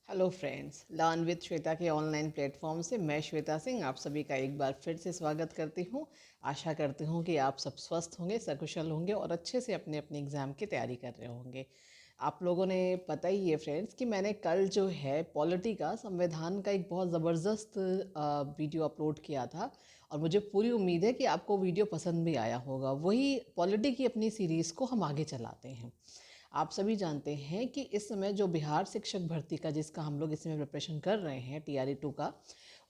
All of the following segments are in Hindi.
Hello friends, learn with Shweta के ऑनलाइन प्लेटफॉर्म से मैं श्वेता सिंह आप सभी का एक बार फिर से स्वागत करती हूँ। आशा करती हूँ कि आप सब स्वस्थ होंगे, सकुशल होंगे और अच्छे से अपने अपने एग्ज़ाम की तैयारी कर रहे होंगे। आप लोगों ने पता ही है फ्रेंड्स कि मैंने कल जो है पॉलिटी का संविधान का एक बहुत ज़बरदस्त वीडियो अपलोड किया था और मुझे पूरी उम्मीद है कि आपको वीडियो पसंद भी आया होगा। वही पॉलिटी की अपनी सीरीज़ को हम आगे चलाते हैं। आप सभी जानते हैं कि इस समय जो बिहार शिक्षक भर्ती का जिसका हम लोग इस समय प्रिपरेशन कर रहे हैं TRE 2 का,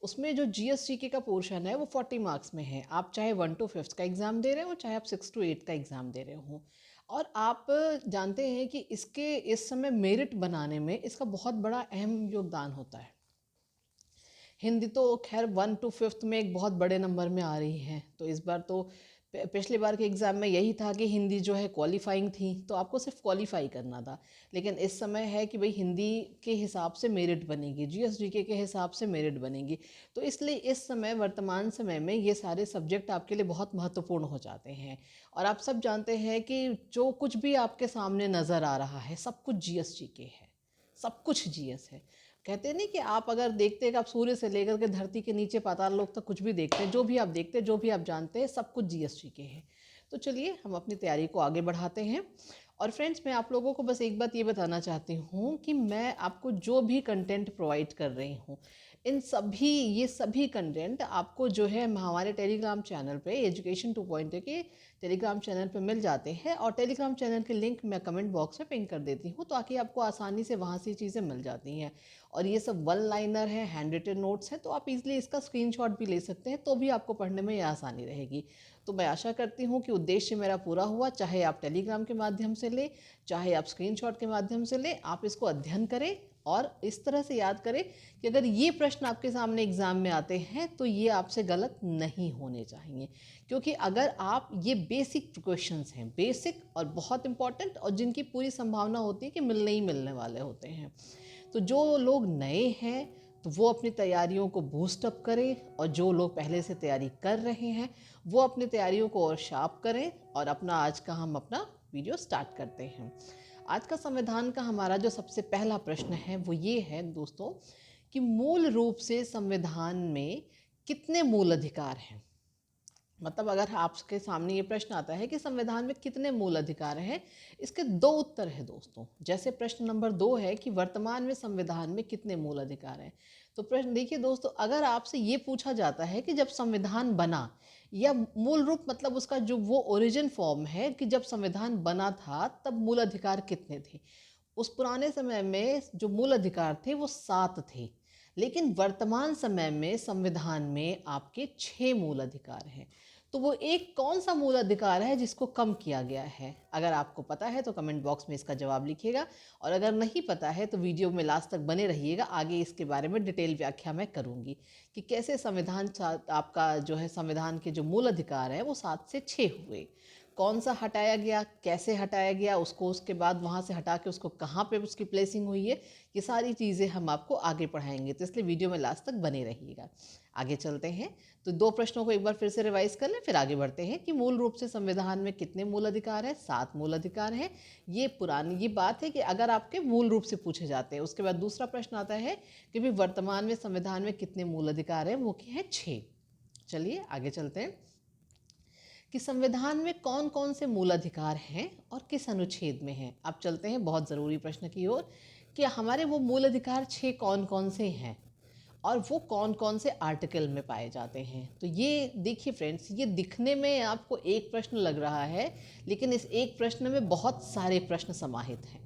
उसमें जो GSTK का पोर्शन है वो 40 मार्क्स में है। आप चाहे 1 to 5 का एग्ज़ाम दे रहे हो, चाहे आप 6 to 8 का एग्ज़ाम दे रहे हो। और आप जानते हैं कि इसके इस समय मेरिट बनाने में इसका बहुत बड़ा अहम योगदान होता है। हिंदी तो खैर 1 to 5 में एक बहुत बड़े नंबर में आ रही है, तो इस बार तो पिछले बार के एग्ज़ाम में यही था कि हिंदी जो है क्वालिफाइंग थी, तो आपको सिर्फ क्वालिफाई करना था। लेकिन इस समय है कि भाई हिंदी के हिसाब से मेरिट बनेगी, GSDK के हिसाब से मेरिट बनेगी। तो इसलिए इस समय वर्तमान समय में ये सारे सब्जेक्ट आपके लिए बहुत महत्वपूर्ण हो जाते हैं। और आप सब जानते हैं कि जो कुछ भी आपके सामने नज़र आ रहा है सब कुछ GSTK है, सब कुछ GS है। कहते हैं नहीं कि आप अगर देखते हैं कि आप सूर्य से लेकर के धरती के नीचे पाताल लोक तक कुछ भी देखते हैं, जो भी आप देखते हैं, जो भी आप जानते हैं, सब कुछ GSTK है। तो चलिए हम अपनी तैयारी को आगे बढ़ाते हैं। और फ्रेंड्स, मैं आप लोगों को बस एक बात ये बताना चाहती हूँ कि मैं आपको जो भी कंटेंट प्रोवाइड कर रही हूँ, ये सभी कंटेंट आपको जो है हमारे टेलीग्राम चैनल पे एजुकेशन 2.0 के टेलीग्राम चैनल पे मिल जाते हैं। और टेलीग्राम चैनल के लिंक मैं कमेंट बॉक्स में पिन कर देती हूँ ताकि आपको आसानी से वहाँ से चीज़ें मिल जाती हैं। और ये सब वन लाइनर है, हैंड रिटन नोट्स हैं, तो आप इजीली इसका स्क्रीनशॉट भी ले सकते हैं, तो भी आपको पढ़ने में यह आसानी रहेगी। तो मैं आशा करती हूँ कि उद्देश्य मेरा पूरा हुआ। चाहे आप टेलीग्राम के माध्यम से लें, चाहे आप स्क्रीनशॉट के माध्यम से लें, आप इसको अध्ययन करें और इस तरह से याद करें कि अगर ये प्रश्न आपके सामने एग्जाम में आते हैं तो ये आपसे गलत नहीं होने चाहिए। क्योंकि अगर आप ये बेसिक क्वेश्चंस हैं, बेसिक और बहुत इंपॉर्टेंट, और जिनकी पूरी संभावना होती है कि मिलने ही मिलने वाले होते हैं। तो जो लोग नए हैं तो वो अपनी तैयारियों को बूस्ट अप करें, और जो लोग पहले से तैयारी कर रहे हैं वो अपनी तैयारियों को और शार्प करें। और आज का हम अपना वीडियो स्टार्ट करते हैं। आज का संविधान का हमारा जो सबसे पहला प्रश्न है वो ये है दोस्तों कि मूल रूप से संविधान में कितने मूल अधिकार हैं। मतलब अगर आपके सामने ये प्रश्न आता है कि संविधान में कितने मूल अधिकार हैं, इसके दो उत्तर हैं दोस्तों। जैसे प्रश्न नंबर 2 है कि वर्तमान में संविधान में कितने मूल अधिकार हैं, तो प्रश्न देखिए दोस्तों, अगर आपसे ये पूछा जाता है कि जब संविधान बना, या मूल रूप मतलब उसका जो वो ओरिजिन फॉर्म है कि जब संविधान बना था तब मूल अधिकार कितने थे, उस पुराने समय में जो मूल अधिकार थे वो 7 थे। लेकिन वर्तमान समय में संविधान में आपके 6 मूल अधिकार हैं। तो वो एक कौन सा मूल अधिकार है जिसको कम किया गया है? अगर आपको पता है तो कमेंट बॉक्स में इसका जवाब लिखिएगा, और अगर नहीं पता है तो वीडियो में लास्ट तक बने रहिएगा। आगे इसके बारे में डिटेल व्याख्या मैं करूंगी कि कैसे आपका जो है संविधान के जो मूल अधिकार है वो 7 से 6 हुए, कौन सा हटाया गया, कैसे हटाया गया, उसको उसके बाद वहाँ से हटा के उसको कहाँ पे उसकी प्लेसिंग हुई है, ये सारी चीज़ें हम आपको आगे पढ़ाएंगे। तो इसलिए वीडियो में लास्ट तक बने रहिएगा। आगे चलते हैं, तो 2 प्रश्नों को एक बार फिर से रिवाइज कर लें, फिर आगे बढ़ते हैं कि मूल रूप से संविधान में कितने मूल अधिकार हैं। 7 मूल अधिकार हैं। ये बात है कि अगर आपके मूल रूप से पूछे जाते हैं। उसके बाद दूसरा प्रश्न आता है कि भाई वर्तमान में संविधान में कितने मूल अधिकार हैं, वो क्या है 6। चलिए आगे चलते हैं कि संविधान में कौन कौन से मूल अधिकार हैं और किस अनुच्छेद में हैं। अब चलते हैं बहुत ज़रूरी प्रश्न की ओर कि हमारे वो मूल अधिकार 6 कौन कौन से हैं और वो कौन कौन से आर्टिकल में पाए जाते हैं। तो ये देखिए फ्रेंड्स, ये दिखने में आपको एक प्रश्न लग रहा है, लेकिन इस एक प्रश्न में बहुत सारे प्रश्न समाहित हैं।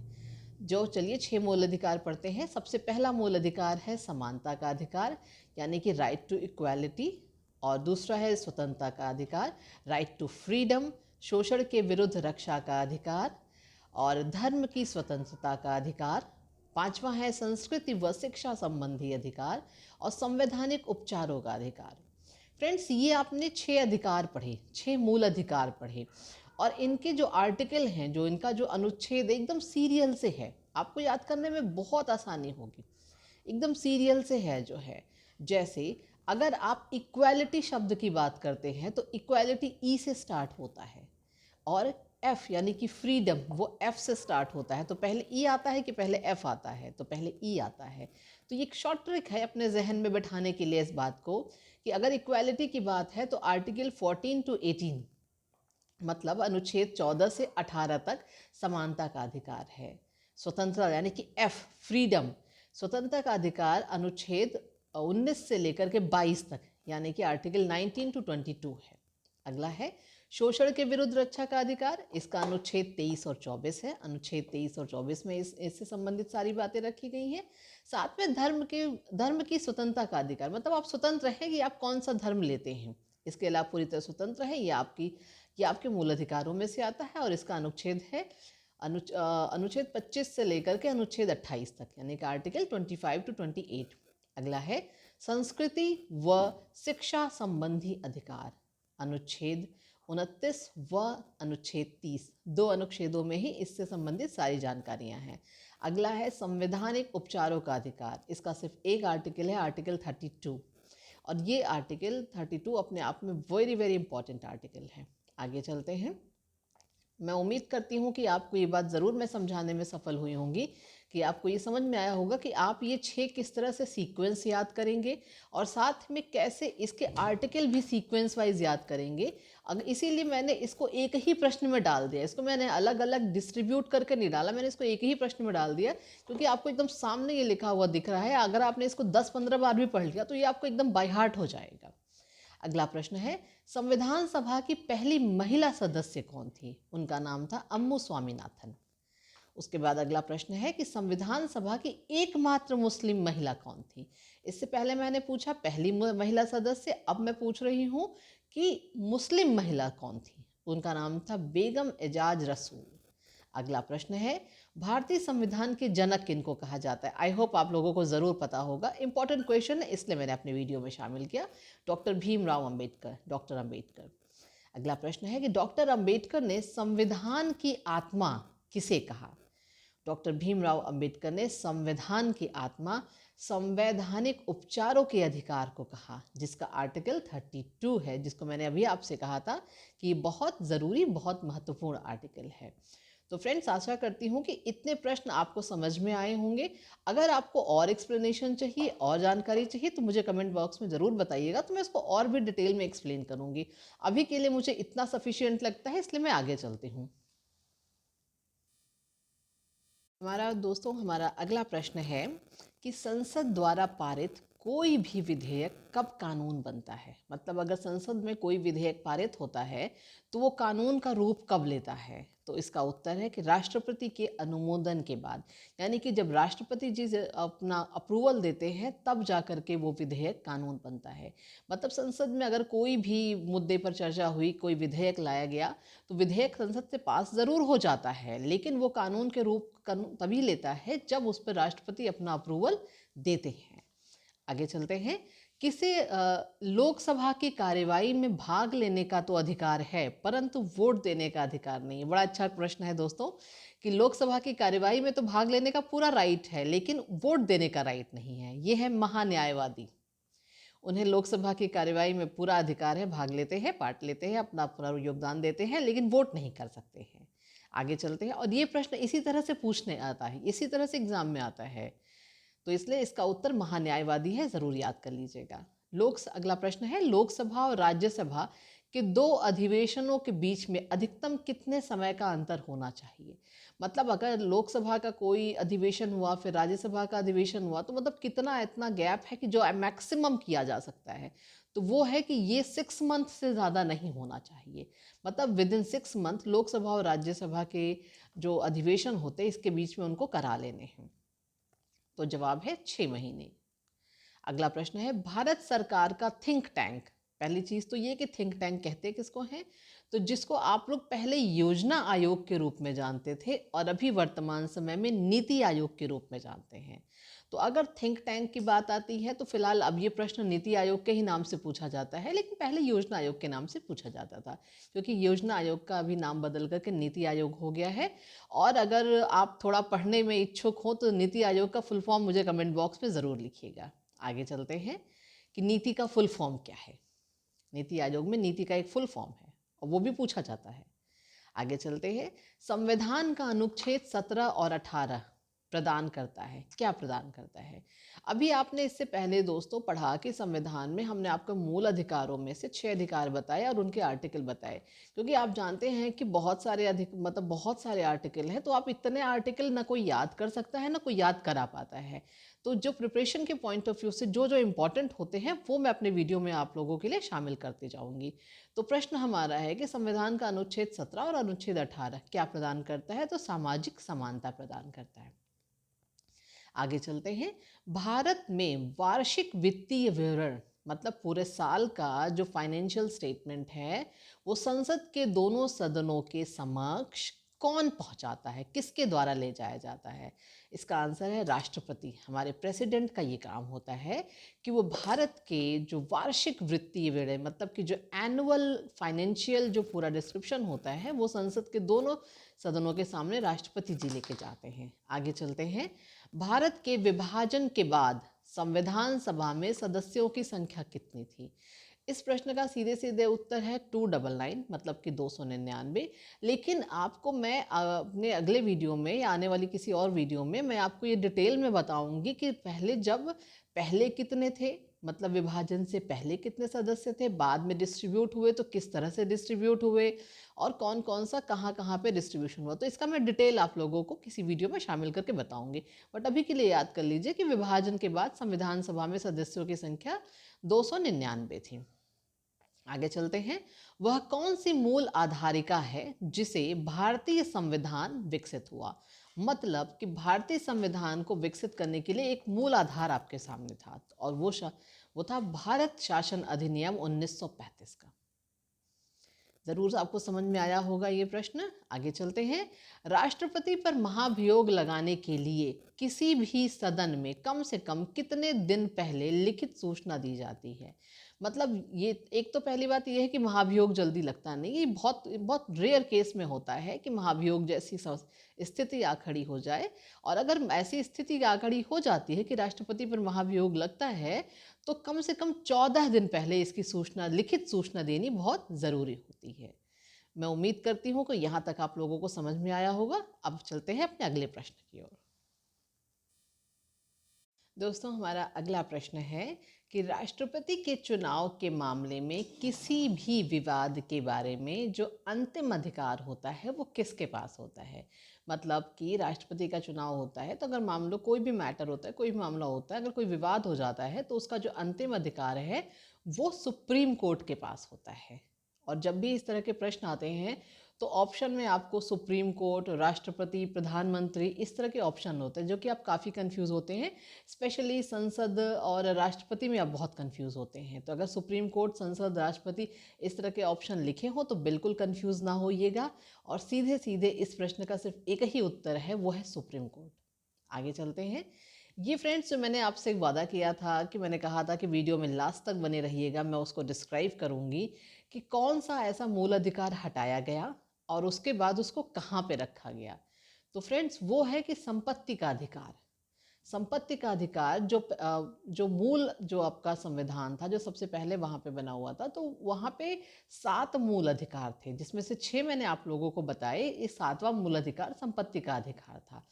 जो चलिए 6 मूल अधिकार पढ़ते हैं। सबसे पहला मूल अधिकार है समानता का अधिकार, यानी कि राइट टू इक्वालिटी। और दूसरा है स्वतंत्रता का अधिकार, राइट टू फ्रीडम, शोषण के विरुद्ध रक्षा का अधिकार और धर्म की स्वतंत्रता का अधिकार। पांचवा है संस्कृति व शिक्षा संबंधी अधिकार और संवैधानिक उपचारों का अधिकार। फ्रेंड्स, ये आपने 6 अधिकार पढ़े, 6 मूल अधिकार पढ़े, और इनके जो आर्टिकल हैं, जो इनका जो अनुच्छेद एकदम सीरियल से है, आपको याद करने में बहुत आसानी होगी। एकदम सीरियल से है जो है। जैसे अगर आप इक्वालिटी शब्द की बात करते हैं तो इक्वालिटी ई से स्टार्ट होता है, और एफ यानी कि फ्रीडम, वो एफ से स्टार्ट होता है। तो पहले ई आता है कि पहले एफ आता है? तो पहले ई आता है। तो ये एक शॉर्ट ट्रिक है अपने जहन में बैठाने के लिए इस बात को कि अगर इक्वालिटी की बात है तो आर्टिकल 14 to 18 मतलब अनुच्छेद 14 से 18 तक समानता का अधिकार है। स्वतंत्रता यानी कि एफ फ्रीडम, स्वतंत्रता का अधिकार अनुच्छेद 19 से लेकर के 22 तक यानी कि आर्टिकल 19 to 22 है। अगला है शोषण के विरुद्ध रक्षा का अधिकार, इसका अनुच्छेद 23 और 24 है। अनुच्छेद 23 और 24 में इससे संबंधित सारी बातें रखी गई हैं। साथ में धर्म की स्वतंत्रता का अधिकार, मतलब आप स्वतंत्र हैं कि आप कौन सा धर्म लेते हैं, इसके अलावा पूरी तरह स्वतंत्र है। ये आपके मूल अधिकारों में से आता है और इसका अनुच्छेद है अनुच्छेद 25 से लेकर के अनुच्छेद 28 तक यानी कि आर्टिकल 25 to 28। अगला है संस्कृति व शिक्षा संबंधी अधिकार, अनुच्छेद 29 व अनुच्छेद 30, दो अनुच्छेदों में ही इससे संबंधित सारी जानकारियां हैं। अगला है संवैधानिक उपचारों का अधिकार, इसका सिर्फ एक आर्टिकल है, आर्टिकल 32, और ये आर्टिकल 32 अपने आप में वेरी वेरी इंपॉर्टेंट आर्टिकल है। आगे चलते हैं। मैं उम्मीद करती हूँ कि आपको ये बात ज़रूर मैं समझाने में सफल हुई होंगी कि आपको ये समझ में आया होगा कि आप ये 6 किस तरह से सीक्वेंस याद करेंगे और साथ में कैसे इसके आर्टिकल भी सीक्वेंस वाइज याद करेंगे। अगर इसीलिए मैंने इसको एक ही प्रश्न में डाल दिया, इसको मैंने अलग अलग डिस्ट्रीब्यूट करके नहीं डाला, मैंने इसको एक ही प्रश्न में डाल दिया क्योंकि आपको एकदम सामने ये लिखा हुआ दिख रहा है। अगर आपने इसको 10-15 बार भी पढ़ लिया तो ये आपको एकदम बाय हार्ट हो जाएगा। अगला प्रश्न है संविधान सभा की पहली महिला सदस्य कौन थी? उनका नाम था अम्मू स्वामीनाथन। उसके बाद अगला प्रश्न है कि संविधान सभा की एकमात्र मुस्लिम महिला कौन थी? इससे पहले मैंने पूछा पहली महिला सदस्य, अब मैं पूछ रही हूं कि मुस्लिम महिला कौन थी? उनका नाम था बेगम एजाज रसूल। अगला प्रश्न है भारतीय संविधान के जनक किनको कहा जाता है? आई होप आप लोगों को ज़रूर पता होगा, इंपॉर्टेंट क्वेश्चन है इसलिए मैंने अपने वीडियो में शामिल किया। Doctor Bhimrao Ambedkar, doctor Ambedkar. अगला प्रश्न है कि डॉक्टर अंबेडकर ने संविधान की आत्मा किसे कहा? डॉक्टर भीमराव अंबेडकर ने संविधान की आत्मा संवैधानिक उपचारों के अधिकार को कहा, जिसका आर्टिकल 32 है, जिसको मैंने अभी आपसे कहा था कि बहुत ज़रूरी बहुत महत्वपूर्ण आर्टिकल है। तो फ्रेंड्स आशा करती हूँ कि इतने प्रश्न आपको समझ में आए होंगे। अगर आपको और एक्सप्लेनेशन चाहिए और जानकारी चाहिए तो मुझे कमेंट बॉक्स में ज़रूर बताइएगा, तो मैं इसको और भी डिटेल में एक्सप्लेन करूँगी। अभी के लिए मुझे इतना सफिशिएंट लगता है, इसलिए मैं आगे चलती हूँ। हमारा अगला प्रश्न है कि संसद द्वारा पारित कोई भी विधेयक कब कानून बनता है? मतलब अगर संसद में कोई विधेयक पारित होता है तो वो कानून का रूप कब लेता है? तो इसका उत्तर है कि राष्ट्रपति के अनुमोदन के बाद, यानी कि जब राष्ट्रपति जी अपना अप्रूवल देते हैं तब जा कर के वो विधेयक कानून बनता है। मतलब संसद में अगर कोई भी मुद्दे पर चर्चा हुई, कोई विधेयक लाया गया तो विधेयक संसद से पास ज़रूर हो जाता है, लेकिन वो कानून के रूप तभी लेता है जब उस पर राष्ट्रपति अपना अप्रूवल देते हैं। आगे चलते हैं। किसे लोकसभा की कार्यवाही में भाग लेने का तो अधिकार है परंतु वोट देने का अधिकार नहीं है? बड़ा अच्छा प्रश्न है दोस्तों कि लोकसभा की कार्यवाही में तो भाग लेने का पूरा राइट है लेकिन वोट देने का राइट नहीं है। ये है महान्यायवादी, उन्हें लोकसभा की कार्यवाही में पूरा अधिकार है, भाग लेते हैं, पार्ट लेते हैं, अपना पूरा योगदान देते हैं, लेकिन वोट नहीं कर सकते हैं। आगे चलते हैं। और ये प्रश्न इसी तरह से पूछने आता है, इसी तरह से एग्जाम में आता है, तो इसलिए इसका उत्तर महान्यायवादी है, जरूर याद कर लीजिएगा। अगला प्रश्न है लोकसभा और राज्यसभा के दो अधिवेशनों के बीच में अधिकतम कितने समय का अंतर होना चाहिए? मतलब अगर लोकसभा का कोई अधिवेशन हुआ फिर राज्यसभा का अधिवेशन हुआ तो मतलब कितना इतना गैप है कि जो मैक्सिमम किया जा सकता है, तो वो है कि ये 6 मंथ से ज़्यादा नहीं होना चाहिए। मतलब विद इन 6 मंथ लोकसभा और राज्यसभा के जो अधिवेशन होते हैं इसके बीच में उनको करा लेने हैं। तो जवाब है 6 महीने। अगला प्रश्न है भारत सरकार का थिंक टैंक, पहली चीज तो ये कि थिंक टैंक कहते किसको हैं? तो जिसको आप लोग पहले योजना आयोग के रूप में जानते थे और अभी वर्तमान समय में नीति आयोग के रूप में जानते हैं। तो अगर थिंक टैंक की बात आती है तो फिलहाल अब ये प्रश्न नीति आयोग के ही नाम से पूछा जाता है, लेकिन पहले योजना आयोग के नाम से पूछा जाता था क्योंकि योजना आयोग का अभी नाम बदल करके नीति आयोग हो गया है। और अगर आप थोड़ा पढ़ने में इच्छुक हो तो नीति आयोग का फुल फॉर्म मुझे कमेंट बॉक्स में ज़रूर लिखिएगा। आगे चलते हैं कि नीति का फुल फॉर्म क्या है। नीति आयोग में नीति का एक फुल फॉर्म है और वो भी पूछा जाता है। आगे चलते हैं। संविधान का अनुच्छेद 17 और 18 प्रदान करता है, क्या प्रदान करता है? अभी आपने इससे पहले दोस्तों पढ़ा कि संविधान में हमने आपको मूल अधिकारों में से 6 अधिकार बताए और उनके आर्टिकल बताए, क्योंकि आप जानते हैं कि बहुत सारे बहुत सारे आर्टिकल हैं, तो आप इतने आर्टिकल ना कोई याद कर सकता है ना कोई याद करा पाता है। तो जो प्रिपरेशन के पॉइंट ऑफ व्यू से जो जो इम्पोर्टेंट होते हैं वो मैं अपने वीडियो में आप लोगों के लिए शामिल करती जाऊंगी। तो प्रश्न हमारा है कि संविधान का अनुच्छेद 17 और अनुच्छेद 18 क्या प्रदान करता है? तो सामाजिक समानता प्रदान करता है। आगे चलते हैं। भारत में वार्षिक वित्तीय विवरण मतलब पूरे साल का जो फाइनेंशियल स्टेटमेंट है वो संसद के दोनों सदनों के समक्ष कौन पहुंचाता है, किसके द्वारा ले जाया जाता है? इसका आंसर है राष्ट्रपति। हमारे प्रेसिडेंट का ये काम होता है कि वो भारत के जो वार्षिक वित्तीय विवरण मतलब कि जो एनुअल फाइनेंशियल जो पूरा डिस्क्रिप्शन होता है वो संसद के दोनों सदनों के सामने राष्ट्रपति जी लेके जाते हैं। आगे चलते हैं। भारत के विभाजन के बाद संविधान सभा में सदस्यों की संख्या कितनी थी? इस प्रश्न का सीधे सीधे उत्तर है 299 मतलब कि 299। लेकिन आपको मैं अपने अगले वीडियो में या आने वाली किसी और वीडियो में मैं आपको ये डिटेल में बताऊंगी कि पहले कितने थे, मतलब विभाजन से पहले कितने सदस्य थे, बाद में डिस्ट्रीब्यूट हुए तो किस तरह से डिस्ट्रीब्यूट हुए और कौन कौन सा कहाँ कहाँ पे डिस्ट्रीब्यूशन हुआ। तो इसका मैं डिटेल आप लोगों को किसी वीडियो में शामिल करके बताऊंगी। बट अभी के लिए याद कर लीजिए कि विभाजन के बाद संविधान सभा में सदस्यों की संख्या 299 थी। आगे चलते हैं। वह कौन सी मूल आधारिका है जिसे भारतीय संविधान विकसित हुआ? मतलब कि भारतीय संविधान को विकसित करने के लिए एक मूल आधार आपके सामने था और वो था भारत शासन अधिनियम 1935 का। जरूर आपको समझ में आया होगा ये प्रश्न। आगे चलते हैं। राष्ट्रपति पर महाभियोग लगाने के लिए किसी भी सदन में कम से कम कितने दिन पहले लिखित सूचना दी जाती है? मतलब ये एक तो पहली बात ये है कि महाभियोग जल्दी लगता नहीं, ये बहुत बहुत रेयर केस में होता है कि महाभियोग जैसी स्थिति आ खड़ी हो जाए। और अगर ऐसी स्थिति आ खड़ी हो जाती है कि राष्ट्रपति पर महाभियोग लगता है तो कम से कम 14 दिन पहले इसकी सूचना, लिखित सूचना देनी बहुत ज़रूरी होती है। मैं उम्मीद करती हूँ कि यहाँ तक आप लोगों को समझ में आया होगा। अब चलते हैं अपने अगले प्रश्न की ओर। दोस्तों हमारा अगला प्रश्न है कि राष्ट्रपति के चुनाव के मामले में किसी भी विवाद के बारे में जो अंतिम अधिकार होता है वो किसके पास होता है? मतलब कि राष्ट्रपति का चुनाव होता है तो अगर मान लो कोई भी मैटर होता है, कोई भी मामला होता है, अगर कोई विवाद हो जाता है तो उसका जो अंतिम अधिकार है वो सुप्रीम कोर्ट के पास होता है। और जब भी इस तरह के प्रश्न आते हैं तो ऑप्शन में आपको सुप्रीम कोर्ट, राष्ट्रपति, प्रधानमंत्री इस तरह के ऑप्शन होते हैं जो कि आप काफ़ी कंफ्यूज होते हैं। स्पेशली संसद और राष्ट्रपति में आप बहुत कंफ्यूज होते हैं। तो अगर सुप्रीम कोर्ट, संसद, राष्ट्रपति इस तरह के ऑप्शन लिखे हों तो बिल्कुल कंफ्यूज ना होइएगा और सीधे सीधे इस प्रश्न का सिर्फ एक ही उत्तर है, वो है सुप्रीम कोर्ट। आगे चलते हैं। ये फ्रेंड्स जो मैंने आपसे वादा किया था कि मैंने कहा था कि वीडियो में लास्ट तक बने रहिएगा, मैं उसको डिस्क्राइब करूंगी कि कौन सा ऐसा मूल अधिकार हटाया गया और उसके बाद उसको कहाँ पे रखा गया। तो फ्रेंड्स वो है कि संपत्ति का अधिकार। संपत्ति का अधिकार जो मूल जो आपका संविधान था जो सबसे पहले वहाँ पे बना हुआ था, तो वहाँ पे 7 मूल अधिकार थे जिसमें से 6 मैंने आप लोगों को बताए। इस 7वां मूल अधिकार संपत्ति का अधिकार था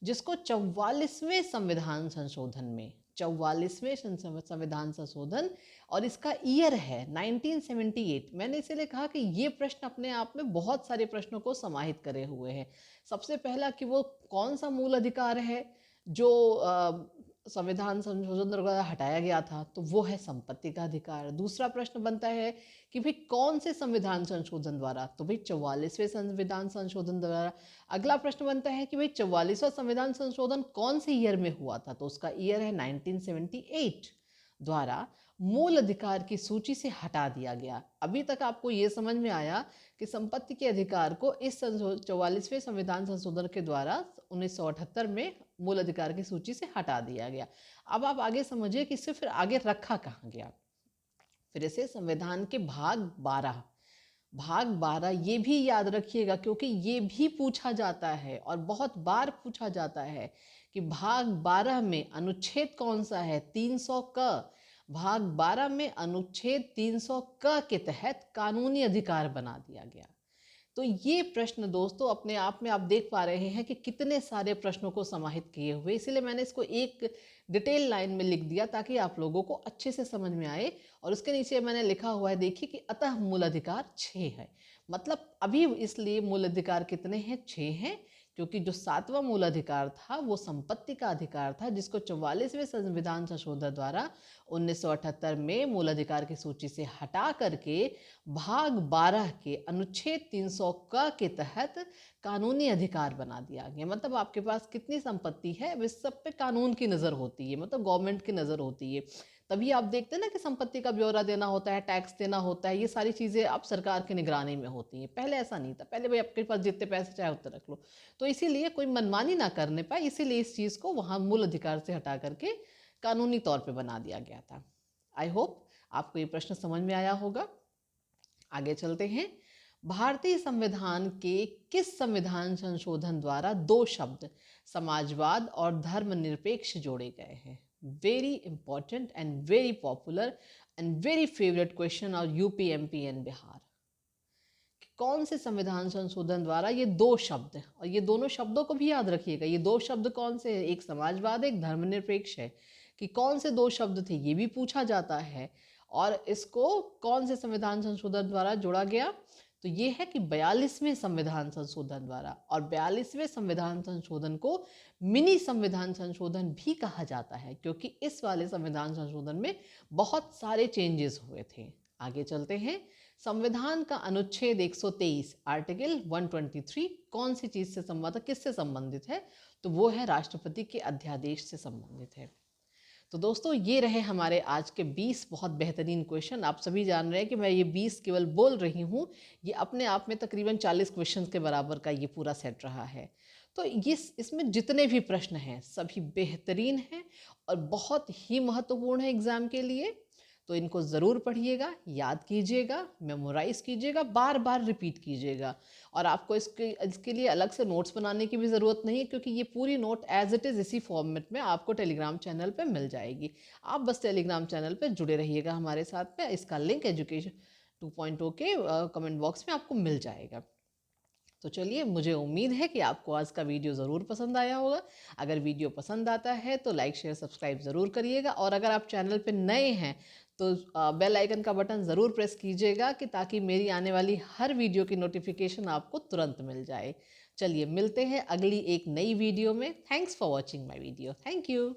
जिसको 44वें संविधान संशोधन में, 44वें संविधान संशोधन और इसका ईयर है 1978। मैंने इसीलिए कहा कि ये प्रश्न अपने आप में बहुत सारे प्रश्नों को समाहित करे हुए हैं। सबसे पहला कि वो कौन सा मूल अधिकार है जो संविधान संशोधन द्वारा हटाया गया था, तो वो है संपत्ति का अधिकार। दूसरा प्रश्न बनता है कि भाई कौन से संविधान संशोधन द्वारा, तो भाई 44वें संविधान संशोधन द्वारा। अगला प्रश्न बनता है कि भाई 44वां संविधान संशोधन कौन से ईयर में हुआ था, तो उसका ईयर है 1978 द्वारा मूल अधिकार की सूची से हटा दिया गया। अभी तक आपको ये समझ में आया कि संपत्ति के अधिकार को इस 44वें संविधान संशोधन के द्वारा 1978 में मूल अधिकार की सूची से हटा दिया गया। अब आप आगे समझिए कि इसे फिर आगे रखा कहाँ गया। फिर इसे संविधान के भाग 12 ये भी याद रखिएगा क्योंकि ये भी पूछा जाता है और बहुत बार पूछा जाता है कि भाग 12 में अनुच्छेद कौन सा है, 300 क। भाग 12 में अनुच्छेद 300 क के तहत कानूनी अधिकार बना दिया गया। तो ये प्रश्न दोस्तों अपने आप में आप देख पा रहे हैं कि कितने सारे प्रश्नों को समाहित किए हुए, इसीलिए मैंने इसको एक डिटेल लाइन में लिख दिया ताकि आप लोगों को अच्छे से समझ में आए। और उसके नीचे मैंने लिखा हुआ है, देखिए कि अतः मूल अधिकार 6 है। मतलब अभी इसलिए मूल अधिकार कितने हैं? 6 हैं, क्योंकि जो 7वां मूल अधिकार था वो संपत्ति का अधिकार था, जिसको 44वें संविधान संशोधन द्वारा 1978 में मूल अधिकार की सूची से हटा करके भाग 12 के अनुच्छेद 300 क के तहत कानूनी अधिकार बना दिया गया। मतलब आपके पास कितनी संपत्ति है, इस सब पे कानून की नज़र होती है, मतलब गवर्नमेंट की नज़र होती है। तभी आप देखते हैं ना कि संपत्ति का ब्यौरा देना होता है, टैक्स देना होता है, ये सारी चीज़ें अब सरकार की निगरानी में होती हैं। पहले ऐसा नहीं था, पहले भाई आपके पास जितने पैसे चाहे उतने रख लो। तो इसीलिए कोई मनमानी ना करने पाए, इसीलिए इस चीज़ को वहाँ मूल अधिकार से हटा करके कानूनी तौर पे बना दिया गया था। आई होप आपको ये प्रश्न समझ में आया होगा। आगे चलते हैं। भारतीय संविधान के किस संविधान संशोधन द्वारा 2 शब्द समाजवाद और धर्मनिरपेक्ष जोड़े गए हैं? Very important and very popular and very favourite question और यूपी, एमपी एंड बिहार। कौन से संविधान संशोधन द्वारा ये 2 शब्द, और ये दोनों शब्दों को भी याद रखिएगा, ये 2 शब्द कौन से हैं? एक समाजवाद, एक धर्मनिरपेक्ष है। कि कौन से 2 शब्द थे ये भी पूछा जाता है। और इसको कौन से संविधान संशोधन द्वारा जोड़ा गया? तो ये है कि 42वें संविधान संशोधन द्वारा। और 42वें संविधान संशोधन को मिनी संविधान संशोधन भी कहा जाता है, क्योंकि इस वाले संविधान संशोधन में बहुत सारे चेंजेस हुए थे। आगे चलते हैं। संविधान का अनुच्छेद 123 आर्टिकल 123 कौन सी चीज से संबंधित, किससे संबंधित है? तो वो है राष्ट्रपति के अध्यादेश से संबंधित है। तो दोस्तों ये रहे हमारे आज के 20 बहुत बेहतरीन क्वेश्चन। आप सभी जान रहे हैं कि मैं ये 20 केवल बोल रही हूँ, ये अपने आप में तकरीबन 40 क्वेश्चन के बराबर का ये पूरा सेट रहा है। तो ये इसमें जितने भी प्रश्न हैं सभी बेहतरीन हैं और बहुत ही महत्वपूर्ण है एग्जाम के लिए। तो इनको ज़रूर पढ़िएगा, याद कीजिएगा, मेमोराइज कीजिएगा, बार बार रिपीट कीजिएगा। और आपको इसके लिए अलग से नोट्स बनाने की भी ज़रूरत नहीं है, क्योंकि ये पूरी नोट एज इट इज़ इसी फॉर्मेट में आपको टेलीग्राम चैनल पे मिल जाएगी। आप बस टेलीग्राम चैनल पे जुड़े रहिएगा हमारे साथ में। इसका लिंक एजुकेशन 2.0 के कमेंट बॉक्स में आपको मिल जाएगा। तो चलिए, मुझे उम्मीद है कि आपको आज का वीडियो ज़रूर पसंद आया होगा। अगर वीडियो पसंद आता है तो लाइक, शेयर, सब्सक्राइब ज़रूर करिएगा। और अगर आप चैनल पे नए हैं तो बेल आइकन का बटन ज़रूर प्रेस कीजिएगा, कि ताकि मेरी आने वाली हर वीडियो की नोटिफिकेशन आपको तुरंत मिल जाए। चलिए मिलते हैं अगली एक नई वीडियो में। Thanks for watching my video. Thank you.